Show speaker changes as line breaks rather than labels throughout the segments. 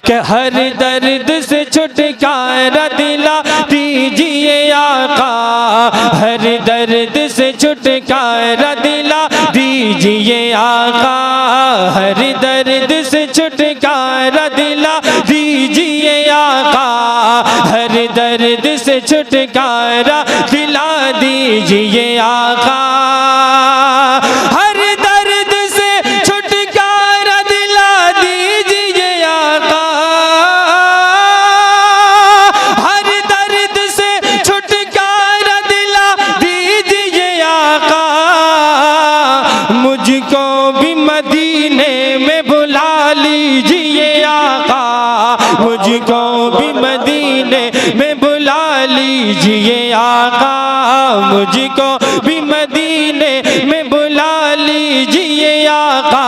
कि हर दर्द से छुटकारा दिला दीजिए आका, हर दर्द से छुटकारा दिला दीजिए आका, हर दर्द से छुटकारा दिला दीजिए आका, हर दर्द से छुटकारा दिला दीजिए आका, हर दर्द से छुटकारा दिला दीजिए आका, हर दर्द से छुटकारा दिला दीजिए आका, मुझको भी मदीने में बुला लीजिए आका, मुझको भी मदीने में बुला लीजिए आका, मुझको भी मदीने में बुला लीजिए आका,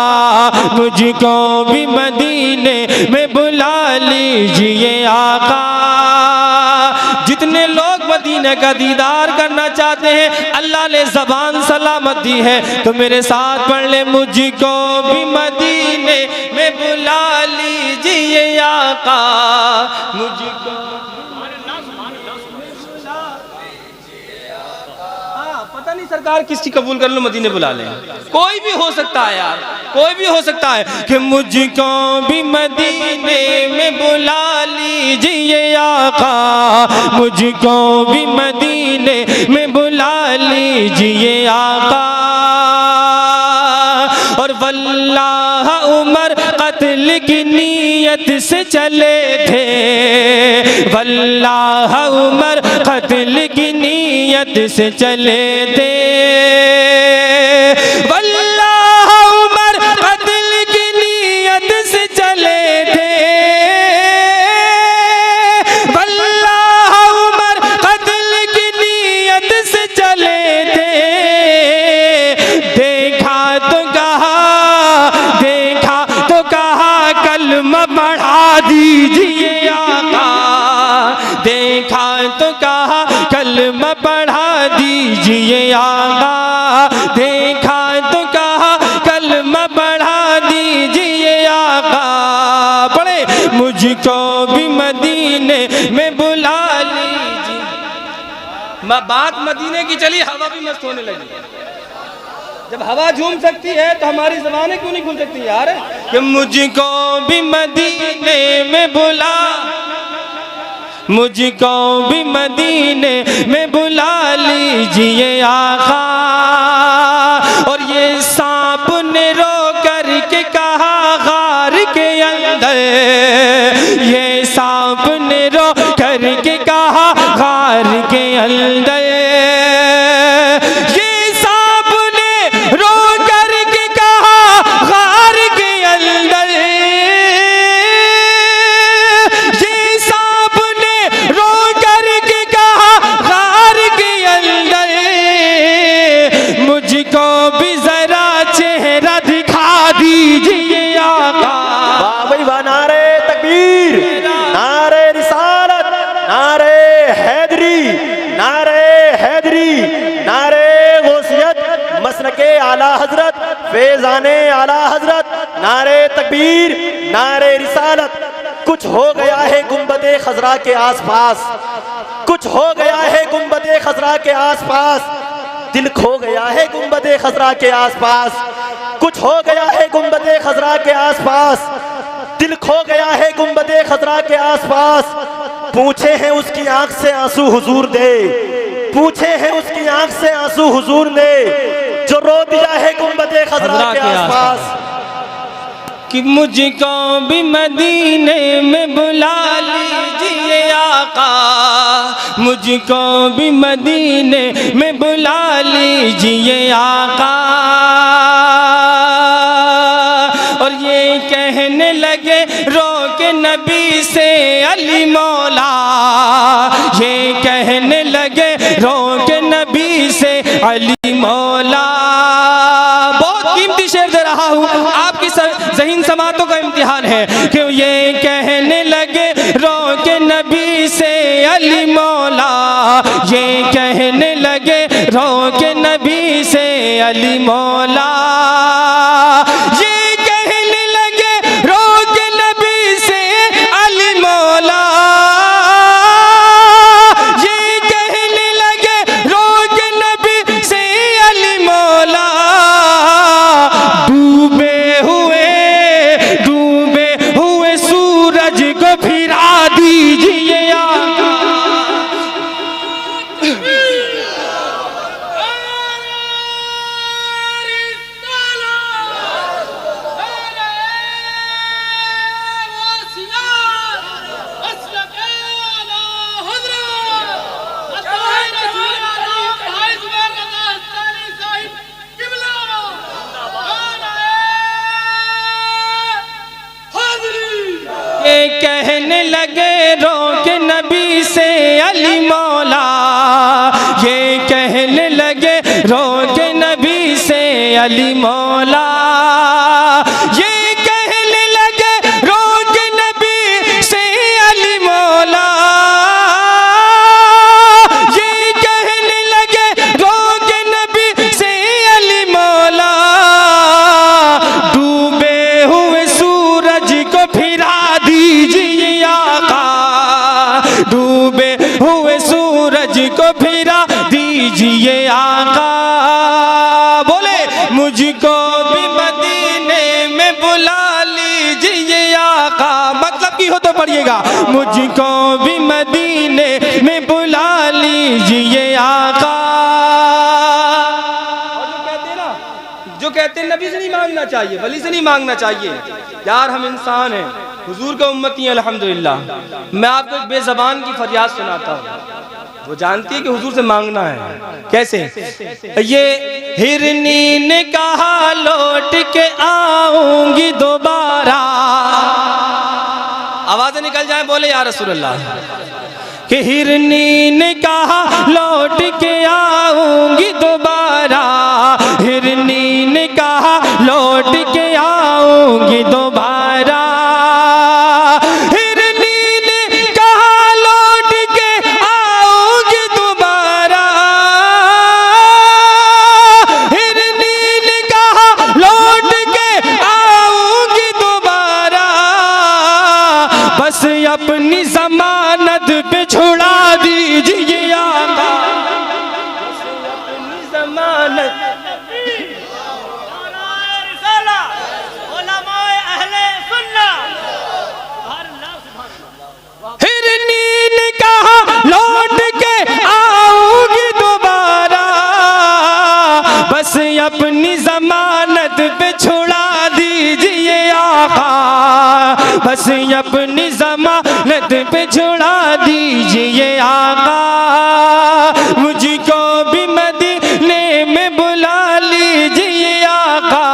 मुझको भी मदीने में बुला लीजिए आका। जितने लोग मदीने का दीदार करना चाहते हैं अल्लाह ने ज़बान सलामत दी है, तो मेरे साथ पढ़ ले, मुझको भी मदीने में बुला लीजिए आका, मुझको पता नहीं सरकार किसकी कबूल कर लो, मदीने बुला ले, कोई भी हो सकता है यार, कोई भी हो सकता है कि मुझको भी मदीने में बुला लीजिए आका, मुझको भी मदीने में बुला लीजिए आका। और वल्लाह उमर कत्ल की नीयत से चले थे, वल्लाह उमर कत्ल की नीयत से चले थे, वल्लाह उमर कत्ल की नीयत से चले थे, वल्लाह उमर कत्ल की नीयत से चले थे, देखा तो कहा कलमा बढ़ा दीजिए आका, देखा तो कहा कलमा बढ़ा दीजिए आका, देखा तो कहा कलमा बढ़ा दीजिए आका, पढ़े मुझको भी मदीने में बुला लीजिए। बात मदीने की चली, हवा भी मस्त होने लगी। जब हवा झूम सकती है तो हमारी ज़बानें क्यों नहीं खुल सकती यार, कि मुझको भी मदीने में बुला, मुझको भी मदीने में बुला लीजिए आका। और ये सांप ने रो करके कहा गार के अंदर, ये सांप ने रो करके कहा गार के अंदर, आला हजरत फैज़ाने आला हजरत, नारे तकबीर, नारे रिसालत। कुछ हो गया है गुंबदे खजरा के आसपास, कुछ हो गया है गुंबदे खजरा के आसपास, दिल खो गया है गुंबदे खजरा के आसपास, कुछ हो गया है गुंबदे खजरा के आसपास, दिल खो गया है गुंबदे खजरा के आसपास। पूछे हैं उसकी आंख से आंसू हुजूर ने, पूछे हैं उसकी आंख से आंसू हुजूर ने, जो रो दिया है गुंबदे खजरा के आसपास। कि मुझको भी मदीने में बुला लीजिए आका, मुझको भी मदीने में बुला लीजिए आका। और ये कहने लगे रो के नबी से अली मौला, ये कहने लगे रो के नबी से अली मौला। बहुत कीमती शेर दे रहा हूँ, आपकी ज़हीन समातों का इम्तिहान है कि ये कहने लगे रो के नबी से अली मौला, ये कहने लगे रो के नबी से अली मौला, ये कहने लगे रो के नबी से
फिरा दीजिए आका। ये कहने लगे रोक नबी से अली मौला, ये कहने लगे रोक नबी से अली मौला, ये कहने लगे रोक नबी से अली मौला, ये कहने लगे रोक नबी से अली मौला, डूबे हुए सूरज को फिरा दीजिए आका, डूबे हुए सूरज को फिरा दीजिए आका। बोले मुझको भी मदीने में बुला लीजिए आका। मतलब की हो तो पढ़िएगा, मुझको भी मदीने में बुला लीजिए आका। जो कहते हैं नबी से नहीं मांगना चाहिए, वली से नहीं मांगना चाहिए। यार हम इंसान हैं, हुजूर का उम्मती हैं अल्हम्दुलिल्लाह। मैं आपको एक बेज़बान की फरियाद सुनाता हूँ, वो जानती है कि हुजूर से मांगना है कैसे। ये हिरनी ने कहा लौट के आऊंगी दोबारा, आवाजें निकल जाए, बोले या रसूल अल्लाह। कि हिरनी ने कहा लौट के आऊंगी दोबारा, हिरनी ने कहा लौट के आऊंगी दोबारा, हिरनी ने कहा लौट के आऊंगी दोबारा, हिरनी ने कहा लौट के आऊंगी दोबारा, बस अपनी जमानत पे छुड़ा दीजिए आका, बस अपनी जमानत। हिरनी ने कहा लौट के आऊंगी दोबारा, बस अपनी जमानत पे छुड़ा दीजिए आका, बस अपनी जमानत पे छुड़ा दीजिए आका। मुझको भी मदीने में बुला लीजिए आका,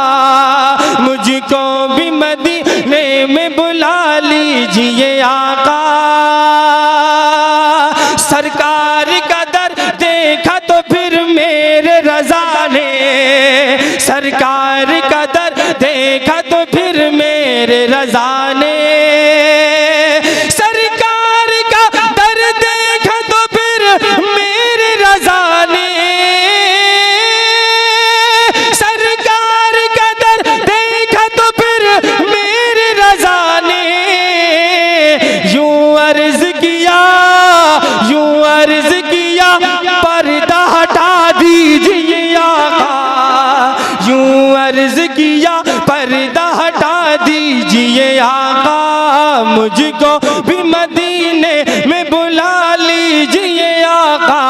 मुझको भी मदीने में बुला लीजिए आका। सरकार का दर देखा तो फिर मेरे रज़ा ने, सरकार का दर देखा तो फिर मेरे रज़ा ने, सरकार का दर देखा तो फिर मेरे रज़ा ने, सरकार का दर देखा तो फिर मेरे रज़ा ने, यूं अर्ज किया, यूं अर्ज किया, पर्दा हटा दीजिए आका, यूं अर्ज किया, पर्दा हटा दीजिए आका। मुझको भी मदीने में बुला लीजिए आका,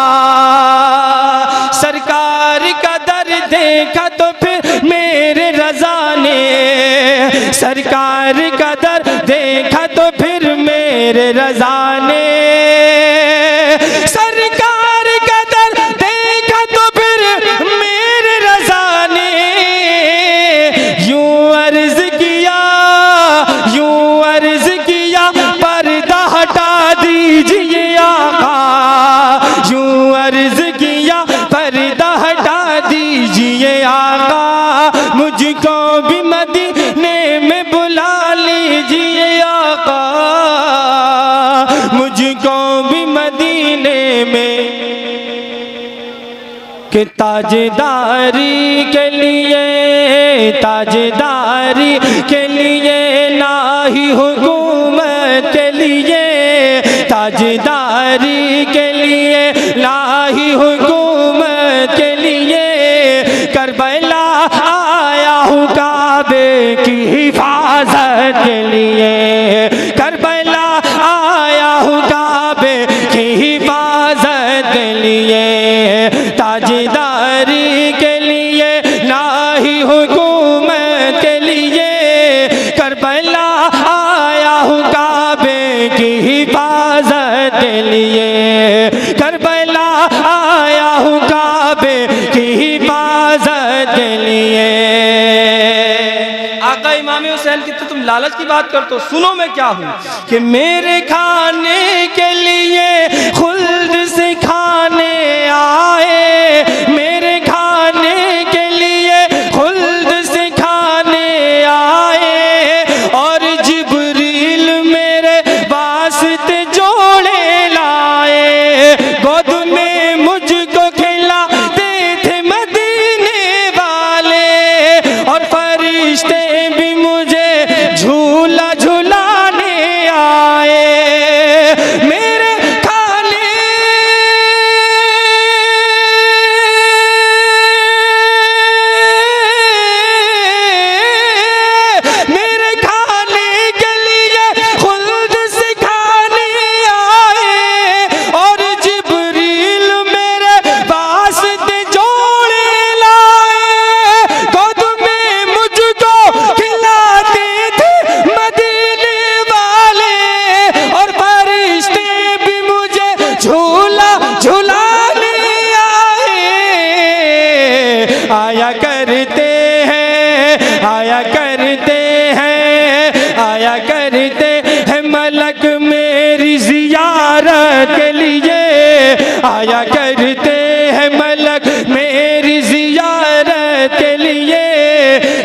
सरकार का दर देखा तो फिर मेरे रज़ा ने, सरकार का दर देखा तो फिर मेरे रज़ा ने, सरकार का दर देखा तो फिर मेरे रज़ा ने, यूं अर्ज किया, यूं अर्ज किया, पर्दा हटा दीजिए आका, यूं अर्ज किया, पर्दा हटा दीजिए आका। मुझको भी मदीने में बुला लीजिए आका, मुझको भी मदीने में। कि ताजदारी के लिए, ताजदारी के लिए ना ही हुकूमत के लिए, ताजदारी के लिए ना ही हुकूमत के लिए, करबला आया हूँ काबे की हिफाजत के लिए, करबला
के लिए, करबला आया हूँ काबे की हिफाजत के लिए।
आका इमाम हुसैन की तो तुम लालच की बात करते हो, सुनो मैं क्या हूँ कि मेरे खाने के लिए खुल्द से खाने आए, मेरे खाने के लिए खुल्द से खाने आए, और जिब्रील मेरे वास्ते जोड़े लाए, गोद में मुझको खिलाते थे मदीने वाले, और फरिश्ते भी मुझे झूला झुलाने आए। मेरे खाने मेरे खाने के लिए खुल्द से खाने आए, और जिब्रील मेरे वास्ते जोड़े लाए, गोद में मुझको खिलाते थे मदीने वाले, और फरिश्ते भी मुझे झूला झुलाने आया करते हैं, आया करते हैं, आया करते हैं मलक मेरी जियारत के लिए, आया करते हैं मलक मेरी जियारत के लिए,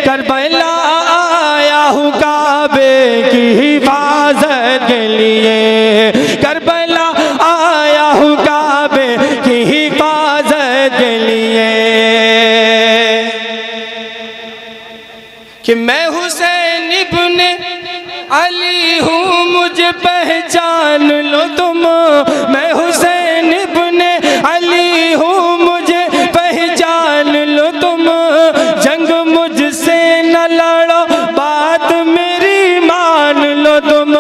करबला आया हूँ काबे की हिफाजत के लिए, करबला आया हूँ काबे की हिफाजत के लिए। कि मैं हुसैन इब्ने अली हूँ, मुझे पहचान लो तुम, मैं हुसैन इब्ने अली हूँ, मुझे पहचान लो तुम, जंग मुझसे न लड़ो, बात मेरी मान लो तुम,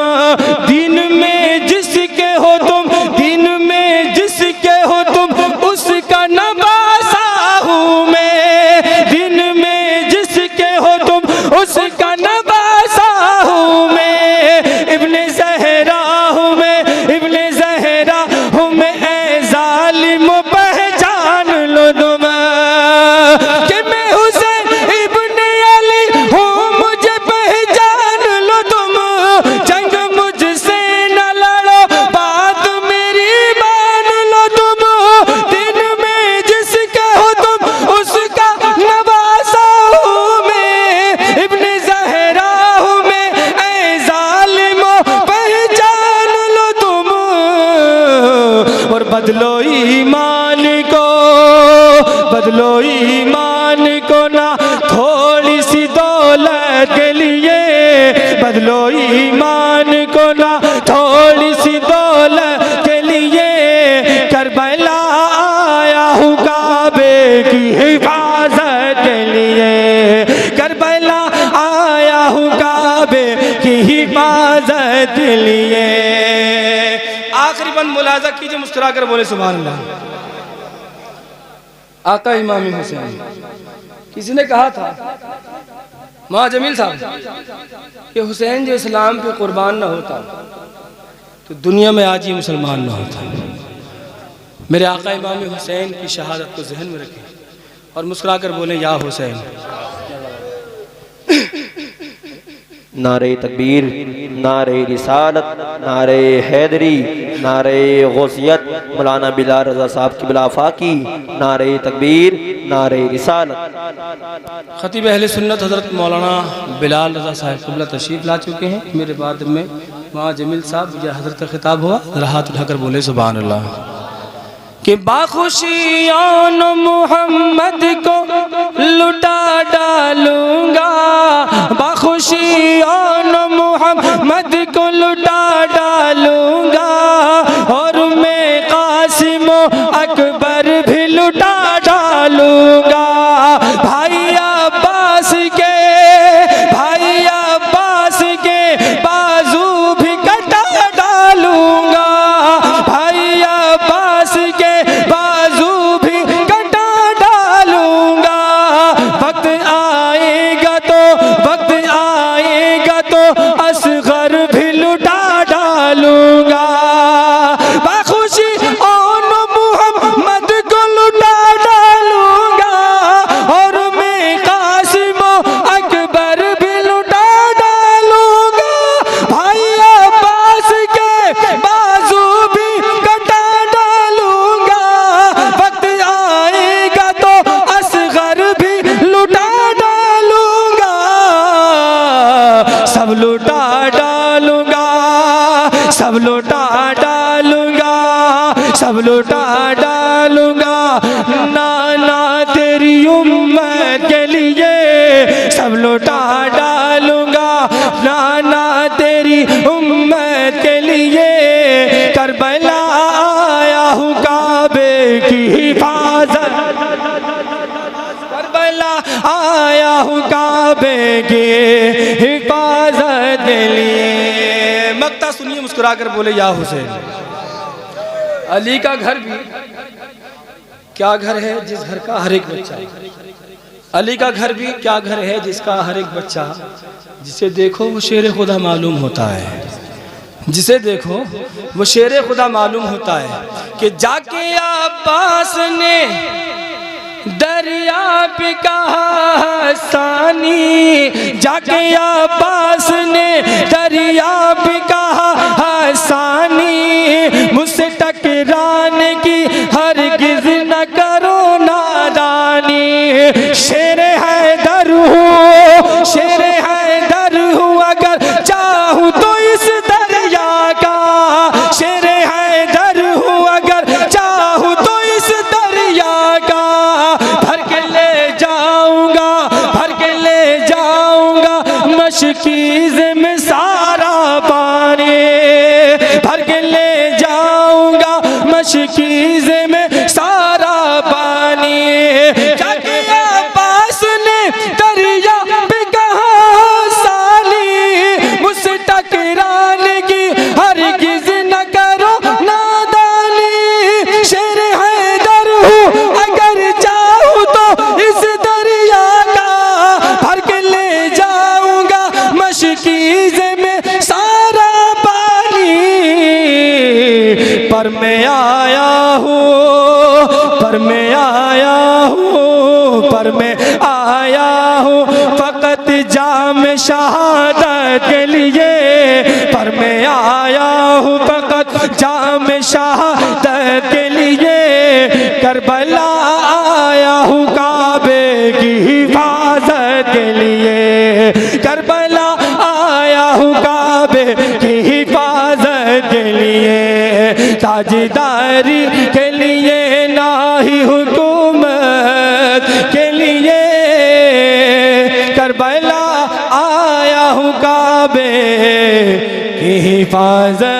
दिन में जिसके हो तुम, दिन में जिसके हो तुम, उसका नवासा हूँ मैं, दिन में जिसके हो तुम, उसका नवासा हूँ मैं, इब्ने ज़हरा हूँ मैं, इब्ने ज़हरा हूँ मैं, ऐ ज़ालिमो पहचान लो तुम, कि मैं हुसैन इब्ने अली हूँ, मुझे पहचान लो तुम, जंग मुझसे न लड़ो, बात मेरी मान लो तुम, दिन में जिसके हो तुम, उसका नवासा हूँ मैं, इब्ने ज़हरा हूँ मैं, ऐ ज़ालिमो पहचान लो तुम, और बदलो ईमान को, बदलो ईमान को ना थोड़ी सी दौलत के लिए, बदलो ईमान को ना थोड़ी सी दौलत के लिए, करबला आया हूँ काबे की हिफाजत के लिए, करबला आया हूँ काबे की हिफाजत के लिए। आखिरी बंद मुलाजा कीजिए, मुस्कुरा कर बोले सुभान अल्लाह। आका इमाम हुसैन, किसी ने कहा था माँ जमील साहब कि हुसैन जो इस्लाम पे कुर्बान ना होता तो दुनिया में आज ही मुसलमान ना होता। मेरे आका इमाम हुसैन की शहादत को जहन में रखें और मुस्कुरा कर बोले या हुसैन।
नारे तकबीर, नारे रिसालत, नारे हैदरी, नारे गौसियत, मौलाना बिलाल रज़ा साहब की बिलाफाकी, नारे तकबीर, नारे रिसालत।
खतीब अहले सुन्नत हज़रत मौलाना बिलाल रज़ा साहब क़िबला तशरीफ़ ला चुके हैं। मेरे बाद में वहाँ जमील साहब या हज़रत का खिताब हुआ, ज़रा हाथ उठाकर बोले सुभान अल्लाह। कि बाखुशियान मोहम्मद को लुटा डालूंगा, बाखुशियान मोहम्मद को लुटा डालूंगा, और मैं कासिम अकबर भी लुटा डालूंगा। भाई अब्बास के, भाई अब्बास के बाजू भी कटा डालूंगा, भाई अब्बास के बाजू भी कटा डालूंगा। वक्त आएगा तो असगर भी लुटा डालूंगा।
सब लौटा डालूंगा, सब लौटा डालूंगा नाना तेरी उम्मत के लिए, सब लौटा डालूंगा नाना तेरी उम्मत के लिए। करबला आया हूँ काबे की हिफाजत, करबला आया हूँ काबे की हिफाजत के लिए।
मक्ता सुनिए, मुस्कुरा कर बोले या हुसैन। अली का घर भी क्या घर है जिस घर का हर एक बच्चा, अली का घर भी क्या घर है जिसका हर एक बच्चा, जिसे देखो वो शेर खुदा मालूम होता है, जिसे देखो वो शेर खुदा मालूम होता है। कि जाके अब्बास ने दरिया पे कहा हसानी, जाके अब्बास ने दरिया पे कहा हसानी, मुझसे टकराने की हरगिज़ न करो नादानी। शेर हैदर हूँ, शेर हैदर हूँ, अगर चाहूँ तो इस दरिया का, शेर हैदर हूँ, अगर चाहूँ तो इस दरिया का, भर के ले जाऊंगा, भर के ले जाऊंगा मशकीज़ में सारा पानी, भर के ले जाऊंगा मशकीज़ में सारा पानी। जाके अब्बास ने दरिया पे कहा साली, मुझसे टकराने की हरगिज़ न करो नादानी। शेर हैदर हूँ, अगर चाहूँ तो इस दरिया का, भर के ले जाऊंगा मशकीज़ में सारा पानी। पर मैं आया हूँ, पर मैं आया हूँ, पर मैं आया हूँ फ़कत जाम शहादत के लिए, पर मैं आया हूँ फ़कत जाम शहादत के लिए। करबला आया हूँ काबे की हिफाजत के लिए, करबला आया हूँ काबे की हिफाजत के लिए। ताजदारी के लिए ना ही हुकूमत के लिए, करबला आया हूँ काबे की हिफाजत